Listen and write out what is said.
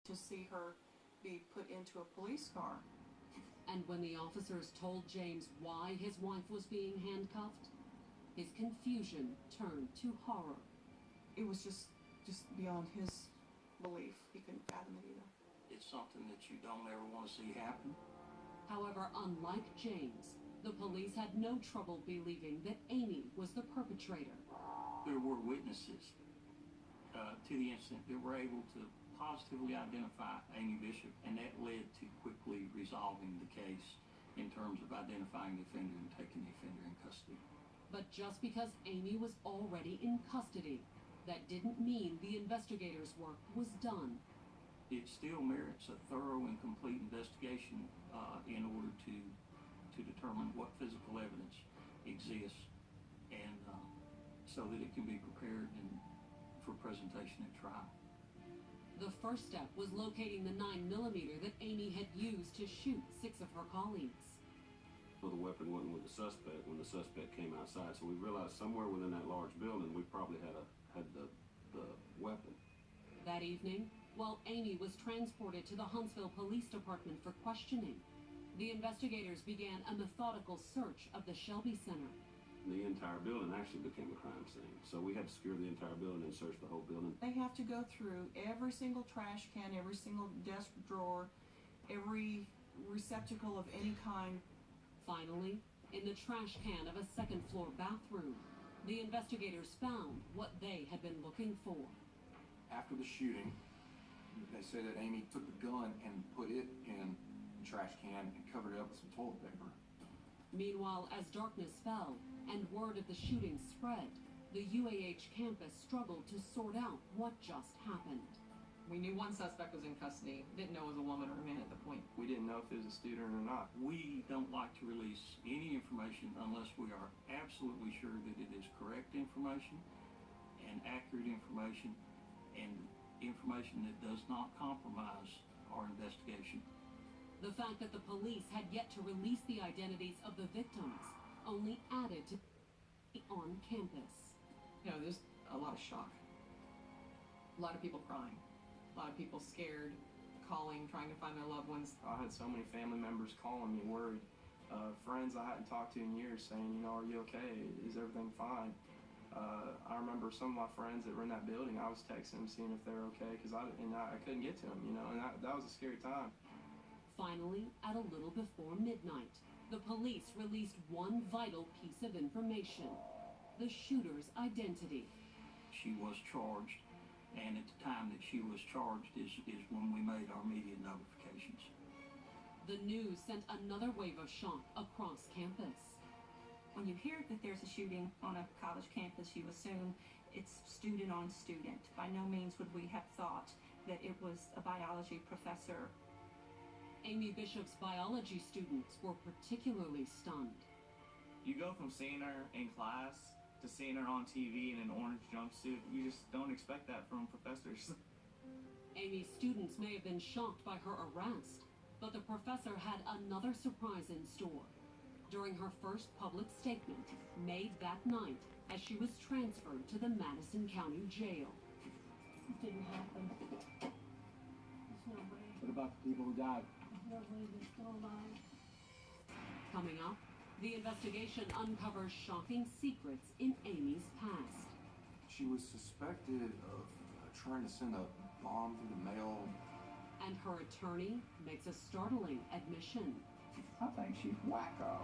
to see her be put into a police car. And when the officers told James why his wife was being handcuffed, his confusion turned to horror. It was just beyond his belief. He couldn't fathom it either. It's something that you don't ever want to see happen. However, unlike James, the police had no trouble believing that Amy was the perpetrator. There were witnesses to the incident that were able to positively identify Amy Bishop, and that led to quickly resolving the case in terms of identifying the offender and taking the offender in custody. But just because Amy was already in custody, that didn't mean the investigators' work was done. It still merits a thorough and complete investigation in order to determine what physical evidence exists, and so that it can be prepared for presentation at trial. The first step was locating the 9mm that Amy had used to shoot 6 of her colleagues. So the weapon wasn't with the suspect when the suspect came outside, so we realized somewhere within that large building we probably had the weapon. That evening, while Amy was transported to the Huntsville Police Department for questioning, the investigators began a methodical search of the Shelby Center. The entire building actually became a crime scene, so we had to secure the entire building and search the whole building. They have to go through every single trash can, every single desk drawer, every receptacle of any kind. Finally, in the trash can of a second-floor bathroom, the investigators found what they had been looking for. After the shooting, they say that Amy took the gun and put it in the trash can and covered it up with some toilet paper. Meanwhile, as darkness fell and word of the shooting spread, the UAH campus struggled to sort out what just happened. We knew one suspect was in custody, didn't know it was a woman or a man at the point. We didn't know if it was a student or not. We don't like to release any information unless we are absolutely sure that it is correct information and accurate information and information that does not compromise our investigation. The fact that the police had yet to release the identities of the victims only added to on campus. You know, there's a lot of shock. A lot of people crying. A lot of people scared, calling, trying to find their loved ones. I had so many family members calling me worried. Friends I hadn't talked to in years saying, you know, are you okay? Is everything fine? I remember some of my friends that were in that building, I was texting them, seeing if they were okay, because I couldn't get to them, you know, and that was a scary time. Finally, at a little before midnight, the police released one vital piece of information: the shooter's identity. She was charged, and at the time that she was charged is when we made our media notifications. The news sent another wave of shock across campus. When you hear that there's a shooting on a college campus, you assume it's student on student. By no means would we have thought that it was a biology professor. Amy Bishop's biology students were particularly stunned. You go from seeing her in class to seeing her on TV in an orange jumpsuit. You just don't expect that from professors. Amy's students may have been shocked by her arrest, but the professor had another surprise in store. During her first public statement, made that night as she was transferred to the Madison County Jail. It didn't happen. There's no way. What about the people who died? There's no way they're still alive. Coming up, the investigation uncovers shocking secrets in Amy's past. She was suspected of trying to send a bomb through the mail. And her attorney makes a startling admission. I think she's wacko.